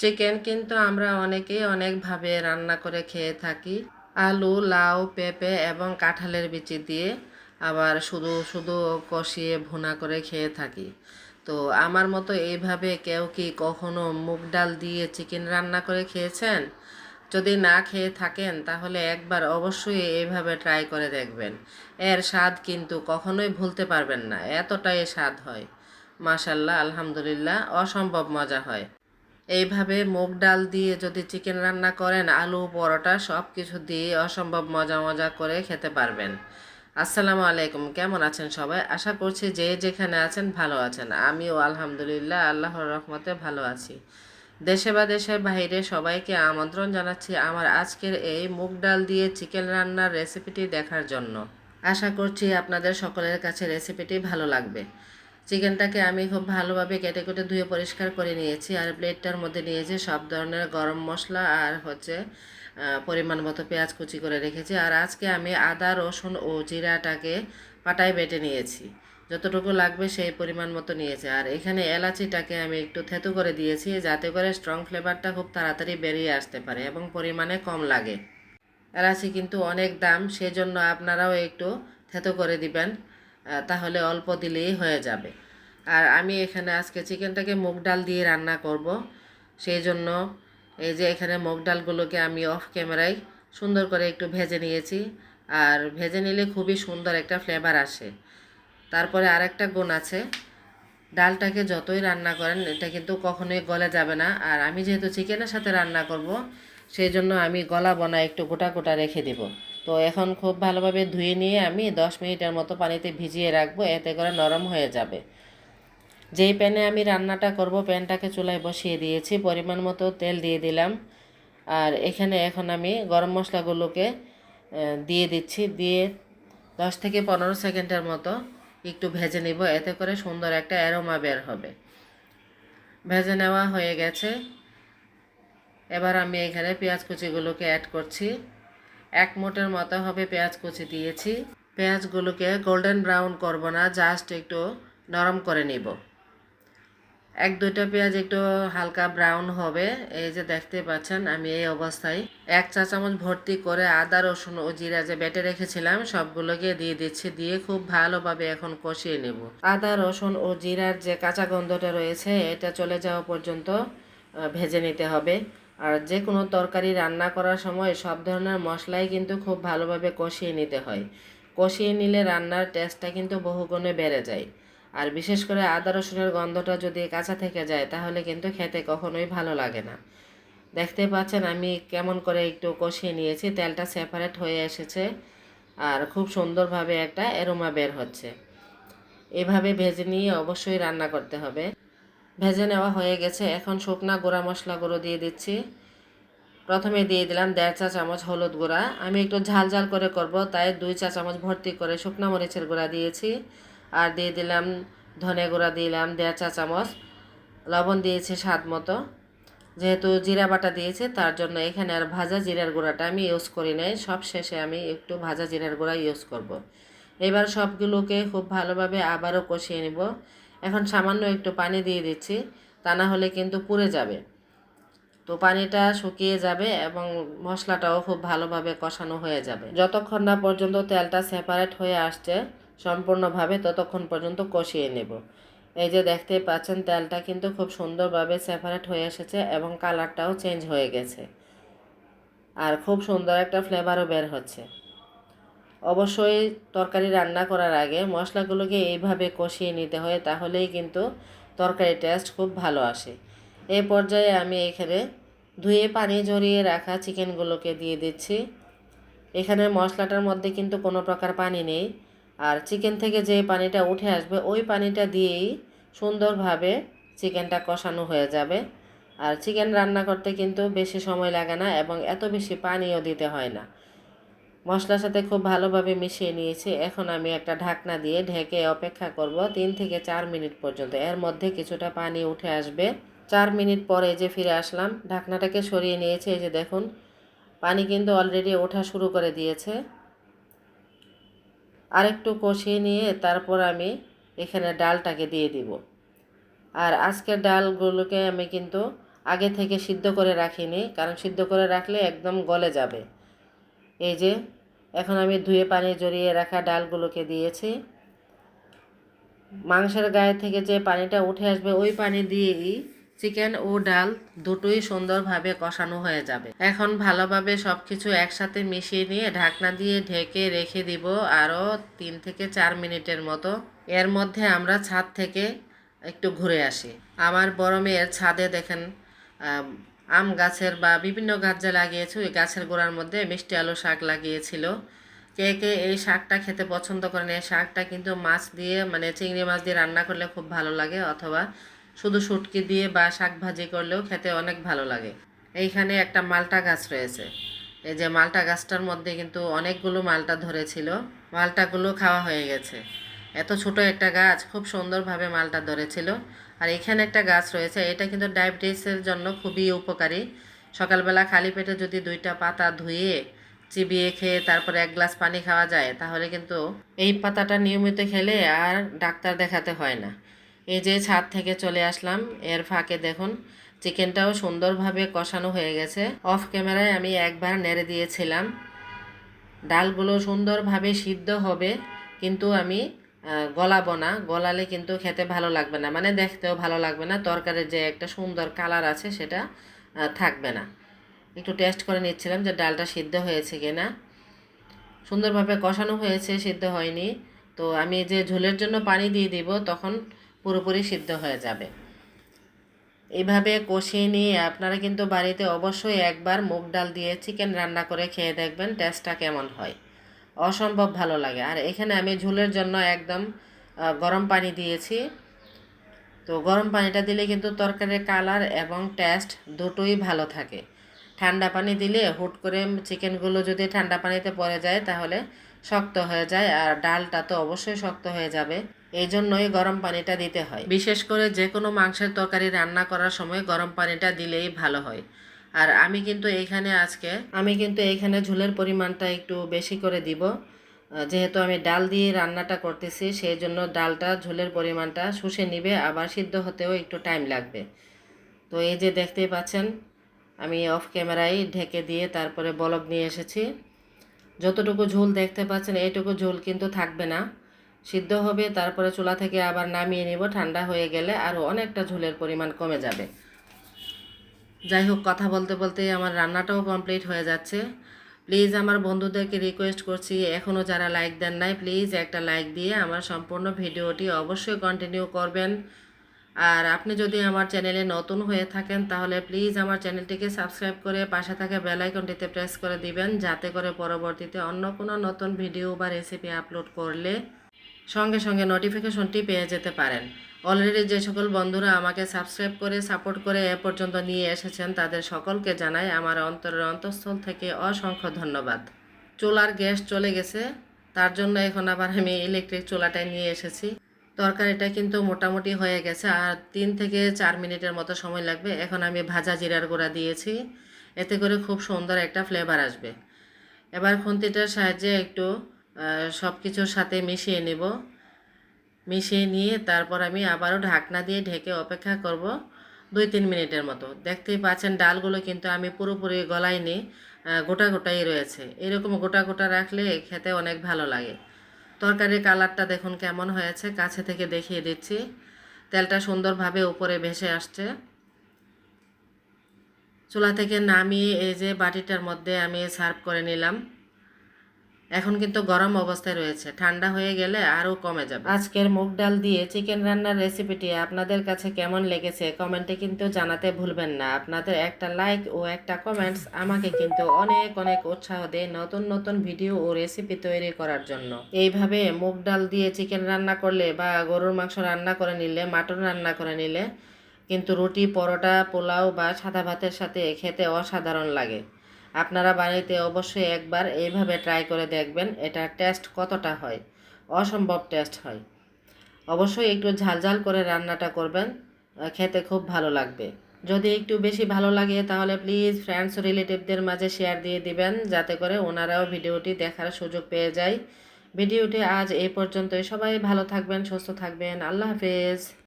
Chicken কিন্তু আমরা অনেকেই অনেকভাবে রান্না করে খেয়ে থাকি। আলু, লাউ, পেঁপে এবং কাঁঠালের বিচি দিয়ে, আবার শুধু শুধু কষিয়ে ভুনা করে খেয়ে থাকি। তো আমার মতো এইভাবে কেউ কি কখনো মুগ ডাল দিয়ে চিকেন রান্না করে খেয়েছেন? যদি না খেয়ে থাকেন তাহলে একবার অবশ্যই এইভাবে ট্রাই করে দেখবেন। এর স্বাদ কিন্তু কখনোই ভুলতে পারবেন না, এতটাই স্বাদ হয়। মাশাল্লাহ, আলহামদুলিল্লাহ, অসম্ভব মজা হয়। এইভাবে মুগ ডাল দিয়ে যদি চিকেন রান্না করেন, আলু, পরোটা সব কিছু দিয়ে অসম্ভব মজা মজা করে খেতে পারবেন। আসসালামু আলাইকুম, কেমন আছেন সবাই? আশা করছি যে যেখানে আছেন ভালো আছেন। আমিও আলহামদুলিল্লাহ আল্লাহর রহমতে ভালো আছি। দেশে বা দেশের বাইরে সবাইকে আমন্ত্রণ জানাচ্ছি আমার আজকের এই মুগ ডাল দিয়ে চিকেন রান্নার রেসিপিটি দেখার জন্য। আশা করছি আপনাদের সকলের কাছে রেসিপিটি ভালো লাগবে। চিকেনটাকে আমি খুব ভালোভাবে কেটে কেটে ধুয়ে পরিষ্কার করে নিয়েছি, আর প্লেটটার মধ্যে নিয়েছি সব ধরনের গরম মশলা, আর পরিমাণ মতো পেঁয়াজ কুচি করে রেখেছি। আর আজকে আমি আদা, রসুন ও জিরাটাকে পাটায় বেটে নিয়েছি, যতটুকু লাগবে সেই পরিমাণ মতো নিয়েছি। আর এখানে এলাচিটাকে আমি একটু থেতু করে দিয়েছি, যাতে করে স্ট্রং ফ্লেভারটা খুব তাড়াতাড়ি বেরিয়ে আসতে পারে এবং পরিমাণে কম লাগে। এলাচি কিন্তু অনেক দাম, সেজন্য আপনারাও একটু থেতো করে দিবেন, তাহলে অল্প দিলেই হয়ে যাবে। আর আমি এখানে আজকে চিকেনটাকে মুগ ডাল দিয়ে রান্না করব, সেই জন্য এই যে এখানে মুগ ডালগুলোকে আমি অফ ক্যামেরায় সুন্দর করে একটু ভেজে নিয়েছি। আর ভেজে নিলে খুবই সুন্দর একটা ফ্লেভার আসে। তারপরে আরেকটা গুণ আছে, ডালটাকে যতই রান্না করেন এটা কিন্তু কখনোই গলে যাবে না। আর আমি যেহেতু চিকেনের সাথে রান্না করব, সেই জন্য আমি গলা বনা একটু গোটা গোটা রেখে দেব। তো এখন খুব ভালোভাবে ধুয়ে নিয়ে আমি 10 মিনিটের মতো পানিতে ভিজিয়ে রাখবো, এতে করে নরম হয়ে যাবে। যেই প্যানে আমি রান্নাটা করব, প্যানটাকে চুলায় বসিয়ে দিয়েছি, পরিমাণ মতো তেল দিয়ে দিলাম। আর এখানে এখন আমি গরম মশলাগুলোকে দিয়ে দিচ্ছি, দিয়ে 10 থেকে 15 সেকেন্ডের মতো একটু ভেজে নিব, এতে করে সুন্দর একটা অ্যারোমা বের হবে। ভেজে নেওয়া হয়ে গেছে। এবার আমি এখানে পেঁয়াজ কুচিগুলোকে অ্যাড করছি। 1 মুঠের মতো হবে পেঁয়াজ কুচি দিয়েছি। পেঁয়াজগুলোকে গোল্ডেন ব্রাউন করব না, জাস্ট একটু নরম করে নিব। 1-2টা পেঁয়াজ একটু হালকা ব্রাউন হবে, এই যে দেখতে পাচ্ছেন। আমি এই অবস্থায় 1 চা চামচ ভর্তি করে আদা, রসুন ও জিরা যে বেটে রেখেছিলাম সবগুলোকে দিয়ে দিচ্ছি, দিয়ে খুব ভালোভাবে এখন কষিয়ে নেব। আদা, রসুন ও জিরার যে কাঁচা গন্ধটা রয়েছে এটা চলে যাওয়া পর্যন্ত ভেজে নিতে হবে। আর যে কোনো তরকারি রান্না করার সময় সব ধরনের মশলাই কিন্তু খুব ভালোভাবে কষিয়ে নিতে হয়। কষিয়ে নিলে রান্নার টেস্টটা কিন্তু বহুগুণে বেড়ে যায়। আর বিশেষ করে আদা রসুনের গন্ধটা যদি কাঁচা থেকে যায় তাহলে কিন্তু খেতে কখনোই ভালো লাগে না। দেখতে পাচ্ছেন আমি কেমন করে একটু কষিয়ে নিয়েছি, তেলটা সেপারেট হয়ে এসেছে আর খুব সুন্দরভাবে একটা অ্যারোমা বের হচ্ছে। এভাবে ভেজে নিয়ে অবশ্যই রান্না করতে হবে। ভেজে নেওয়া হয়ে গেছে, এখন শুকনা গুঁড়া মশলাগুলো দিয়ে দিচ্ছি। প্রথমে দিয়ে দিলাম 1.5 চা চামচ হলুদ গুঁড়া। আমি একটু ঝাল ঝাল করে করব, তাই 2 চা চামচ ভর্তি করে শুকনা মরিচের গুঁড়া দিয়েছি। আর দিয়ে দিলাম ধনে গুঁড়া, দিলাম 1.5 চা চামচ। লবণ দিয়েছি স্বাদ মতো। যেহেতু জিরা বাটা দিয়েছি তার জন্য এখানে আর ভাজা জিরার গুঁড়াটা আমি ইউজ করি নাই, সব শেষে আমি একটু ভাজা জিরার গুঁড়া ইউজ করব। এবার সবগুলোকে খুব ভালোভাবে আবারও কষিয়ে নিব। এখন সামান্য একটু পানি দিয়ে দিচ্ছি, তা না হলে কিন্তু পুড়ে যাবে। তো পানিটা শুকিয়ে যাবে এবং মশলাটাও খুব ভালোভাবে কষানো হয়ে যাবে। যতক্ষণ না পর্যন্ত তেলটা সেপারেট হয়ে আসছে সম্পূর্ণভাবে, ততক্ষণ পর্যন্ত কষিয়ে নেব। এই যে দেখতে পাচ্ছেন তেলটা কিন্তু খুব সুন্দরভাবে সেপারেট হয়ে এসেছে এবং কালারটাও চেঞ্জ হয়ে গেছে, আর খুব সুন্দর একটা ফ্লেভারও বের হচ্ছে। অবশ্যই তরকারি রান্না করার আগে মশলাগুলোকে এইভাবে কষিয়ে নিতে হয়, তাহলেই কিন্তু তরকারির টেস্ট খুব ভালো আসে। এই পর্যায়ে আমি এখানে ধুয়ে পানি ঝরিয়ে রাখা চিকেনগুলোকে দিয়ে দিচ্ছি। এখানে মশলাটার মধ্যে কিন্তু কোনো প্রকার পানি নেই, আর চিকেন থেকে যে পানিটা উঠে আসবে ওই পানিটা দিয়েই সুন্দরভাবে চিকেনটা কষানো হয়ে যাবে। আর চিকেন রান্না করতে কিন্তু বেশি সময় লাগে না এবং এত বেশি পানিও দিতে হয় না। মশলার সাথে খুব ভালোভাবে মিশিয়ে নিয়েছি। এখন আমি একটা ঢাকনা দিয়ে ঢেকে অপেক্ষা করব 3 থেকে 4 মিনিট পর্যন্ত। এর মধ্যে কিছুটা পানি উঠে আসবে। 4 মিনিট পরে যে ফিরে আসলাম, ঢাকনাটাকে সরিয়ে নিয়েছি। এই যে দেখুন পানি কিন্তু অলরেডি ওঠা শুরু করে দিয়েছে। আরেকটু কষিয়ে নিয়ে তারপর আমি এখানে ডালটাকে দিয়ে দিব। আর আজকের ডালগুলোকে আমি কিন্তু আগে থেকে সিদ্ধ করে রাখিনি, কারণ সিদ্ধ করে রাখলে একদম গলে যাবে। এই যে এখন আমি ধুয়ে পানি জড়িয়ে রাখা ডালগুলোকে দিয়েছি। মাংসের গায়ে থেকে যে পানিটা উঠে আসবে ওই পানি দিয়েই চিকেন ও ডাল দুটোই সুন্দরভাবে কষানো হয়ে যাবে। এখন ভালোভাবে সব কিছু একসাথে মিশিয়ে নিয়ে ঢাকনা দিয়ে ঢেকে রেখে দিব আরও 3 থেকে 4 মিনিটের মতো। এর মধ্যে আমরা ছাদ থেকে একটু ঘুরে আসি। আমার বড় মেয়ের ছাদে দেখেন আম গাছের বা বিভিন্ন গাছ যে লাগিয়েছে ওই গাছের গোড়ার মধ্যে মিষ্টি আলু শাক লাগিয়েছিল। কে কে এই শাকটা খেতে পছন্দ করেন? এই শাকটা কিন্তু মাছ দিয়ে মানে চিংড়ি মাছ দিয়ে রান্না করলে খুব ভালো লাগে, অথবা শুধু শুটকি দিয়ে বা শাক ভাজি করলেও খেতে অনেক ভালো লাগে। এইখানে একটা মালটা গাছ রয়েছে। এই যে মালটা গাছটার মধ্যে কিন্তু অনেকগুলো মালটা ধরেছিল, মালটাগুলো খাওয়া হয়ে গেছে। এত ছোট একটা গাছ খুব সুন্দরভাবে মালটা ধরেছিল। আর এখানে একটা গাছ রয়েছে, এটা কিন্তু ডায়াবেটিসের জন্য খুবই উপকারী। সকালবেলা খালি পেটে যদি 2টা পাতা ধুয়ে চিবিয়ে খেয়ে তারপরে 1 গ্লাস পানি খাওয়া যায়, তাহলে কিন্তু এই পাতাটা নিয়মিত খেলে আর ডাক্তার দেখাতে হয় না। এই যে ছাদ থেকে চলে আসলাম, এর ফাঁকে দেখুন চিকেনটাও সুন্দরভাবে কষানো হয়ে গেছে। অফ ক্যামেরায় আমি একবার নেড়ে দিয়েছিলাম। ডালগুলো সুন্দরভাবে সিদ্ধ হবে, কিন্তু আমি গলাবো না, গলালে কিন্তু খেতে ভালো লাগবে না, মানে দেখতেও ভালো লাগবে না, তরকারির যে একটা সুন্দর কালার আছে সেটা থাকবে না। একটু টেস্ট করে নিচ্ছিলাম যে ডালটা সিদ্ধ হয়েছে কিনা। সুন্দরভাবে কষানো হয়েছে, সিদ্ধ হয়নি। তো আমি যে ঝোলের জন্য পানি দিয়ে দিব তখন পুরোপুরি সিদ্ধ হয়ে যাবে। এইভাবে কষিয়ে নিয়ে আপনারা কিন্তু বাড়িতে অবশ্যই একবার মুগ ডাল দিয়ে চিকেন রান্না করে খেয়ে দেখবেন টেস্টটা কেমন হয়। অসম্ভব ভালো লাগে। আর এখানে আমি ঝোলের জন্য একদম গরম পানি দিয়েছি। তো গরম পানিটা দিলে কিন্তু তরকারির কালার এবং টেস্ট দুটোই ভালো থাকে। ঠান্ডা পানি দিলে হুট করে চিকেনগুলো যদি ঠান্ডা পানিতে পড়ে যায় তাহলে শক্ত হয়ে যায়, আর ডালটা তো অবশ্যই শক্ত হয়ে যাবে। এই জন্যই গরম পানিটা দিতে হয়। বিশেষ করে যে কোনো মাংসের তরকারি রান্না করার সময় গরম পানিটা দিলেই ভালো হয়। আর আমি কিন্তু এইখানে ঝোলের পরিমাণটা একটু বেশি করে দিব, যেহেতু আমি ডাল দিয়ে রান্নাটা করতেছি, সেই জন্য ডালটা ঝোলের পরিমাণটা শুষে নিবে, আবার সিদ্ধ হতেও একটু টাইম লাগবে। তো এই যে দেখতেই পাচ্ছেন আমি অফ ক্যামেরায় ঢেকে দিয়ে তারপরে বলক নিয়ে এসেছি। যতটুকু ঝোল দেখতে পাচ্ছেন এইটুকু ঝোল কিন্তু থাকবে না, সিদ্ধ হবে, তারপরে চুলা থেকে আবার নামিয়ে নিব। ঠান্ডা হয়ে গেলে আরও অনেকটা ঝোলের পরিমাণ কমে যাবে। যাই হোক, কথা বলতে বলতেই আমার রান্নাটাও কমপ্লিট হয়ে যাচ্ছে। প্লিজ আমার বন্ধুদেরকে রিকোয়েস্ট করছি, এখনও যারা লাইক দেন নাই প্লিজ একটা লাইক দিয়ে আমার সম্পূর্ণ ভিডিওটি অবশ্যই কন্টিনিউ করবেন। আর আপনি যদি আমার চ্যানেলে নতুন হয়ে থাকেন তাহলে প্লিজ আমার চ্যানেলটিকে সাবস্ক্রাইব করে পাশে থাকা বেল আইকনটিতে প্রেস করে দিবেন, যাতে করে পরবর্তীতে অন্য কোনো নতুন ভিডিও বা রেসিপি আপলোড করলে সঙ্গে সঙ্গে নোটিফিকেশনটি পেয়ে যেতে পারেন। অলরেডি যে সকল বন্ধুরা আমাকে সাবস্ক্রাইব করে সাপোর্ট করে এ পর্যন্ত নিয়ে এসেছেন তাদের সকলকে জানাই আমার অন্তরের অন্তঃস্থল থেকে অসংখ্য ধন্যবাদ। চুলার গ্যাস চলে গেছে, তার জন্য এখন আবার আমি ইলেকট্রিক চুলাটায় নিয়ে এসেছি। তরকারিটা কিন্তু মোটামুটি হয়ে গেছে, আর 3 থেকে 4 মিনিটের মতো সময় লাগবে। এখন আমি ভাজা জিরার গুঁড়া দিয়েছি, এতে করে খুব সুন্দর একটা ফ্লেভার আসবে। এবার খুন্তিটার সাহায্যে একটু সব কিছুর সাথে মিশিয়ে নেব। মিশিয়ে নিয়ে তারপর আমি আবারও ঢাকনা দিয়ে ঢেকে অপেক্ষা করব 2-3 মিনিটের মতো। দেখতেই পাচ্ছেন ডালগুলো কিন্তু আমি পুরোপুরি গলাইনি, গোটা গোটাই রয়েছে। এরকম গোটা গোটা রাখলে খেতে অনেক ভালো লাগে। তরকারির কালারটা দেখুন কেমন হয়েছে, কাছে থেকে দেখিয়ে দিচ্ছি। তেলটা সুন্দরভাবে উপরে ভেসে আসছে। চুলা থেকে নামিয়ে এই যে বাটিটার মধ্যে আমি সার্ভ করে নিলাম। এখন কিন্তু গরম অবস্থায় রয়েছে, ঠান্ডা হয়ে গেলে আরও কমে যাবে। আজকের মুগ ডাল দিয়ে চিকেন রান্নার রেসিপিটি আপনাদের কাছে কেমন লেগেছে কমেন্টে কিন্তু জানাতে ভুলবেন না। আপনাদের একটা লাইক ও একটা কমেন্টস আমাকে কিন্তু অনেক অনেক উৎসাহ দেয় নতুন নতুন ভিডিও ও রেসিপি তৈরি করার জন্য। এইভাবে মুগ ডাল দিয়ে চিকেন রান্না করলে বা গরুর মাংস রান্না করে নিলে, মাটন রান্না করে নিলে কিন্তু রুটি, পরোটা, পোলাও বা সাদা ভাতের সাথে খেতে অসাধারণ লাগে। আপনারা বাড়িতে অবশ্যই একবার এইভাবে ট্রাই করে দেখবেন এটা টেস্ট কতটা হয়। অসম্ভব টেস্ট হয়। অবশ্যই একটু ঝালঝাল করে রান্নাটা করবেন, খেতে খুব ভালো লাগবে। যদি একটু বেশি ভালো লাগে তাহলে প্লিজ ফ্রেন্ডস ও রিলেটিভদের মাঝে শেয়ার দিয়ে দিবেন, যাতে করে ওনারাও ভিডিওটি দেখার সুযোগ পেয়ে যায়। ভিডিওটি আজ এই পর্যন্তই। সবাই ভালো থাকবেন, সুস্থ থাকবেন। আল্লাহ হাফেজ।